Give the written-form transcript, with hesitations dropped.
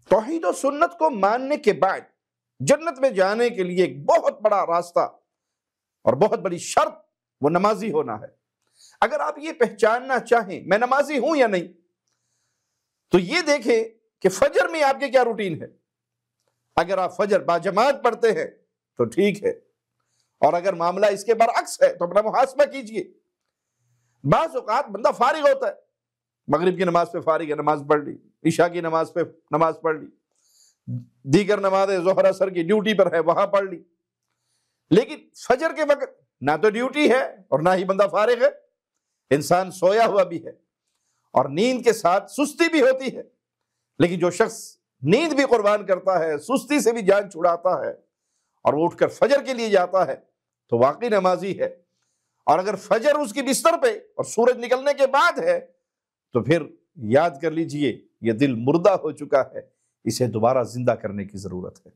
توحید و سنت کو ماننے کے بعد جنت میں جانے کے لیے ایک بہت بڑا راستہ اور بہت بڑی شرط وہ نمازی ہونا ہے۔ اگر آپ یہ پہچاننا چاہیں میں نمازی ہوں یا نہیں، تو یہ دیکھیں کہ فجر میں آپ کے کیا روٹین ہے۔ اگر آپ فجر باجماعت پڑھتے ہیں تو ٹھیک ہے، اور اگر معاملہ اس کے برعکس ہے تو اپنا محاسبہ کیجئے۔ بعض اوقات بندہ فارغ ہوتا ہے، مغرب کی نماز پہ فارغ ہے، نماز پڑھ لی، عشاء کی نماز پہ نماز پڑھ لی، دیگر نمازیں ظہر اثر کی ڈیوٹی پر ہے وہاں پڑھ لی، لیکن فجر کے وقت نہ تو ڈیوٹی ہے اور نہ ہی بندہ فارغ ہے، انسان سویا ہوا بھی ہے اور نیند کے ساتھ سستی بھی ہوتی ہے۔ لیکن جو شخص نیند بھی قربان کرتا ہے، سستی سے بھی جان چھڑاتا ہے اور وہ اٹھ کر فجر کے لیے جاتا ہے تو واقعی نمازی ہے۔ اور اگر فجر اس کی بستر پہ اور سورج نکلنے کے بعد ہے تو پھر یاد کر لیجئے یہ دل مردہ ہو چکا ہے، اسے دوبارہ زندہ کرنے کی ضرورت ہے۔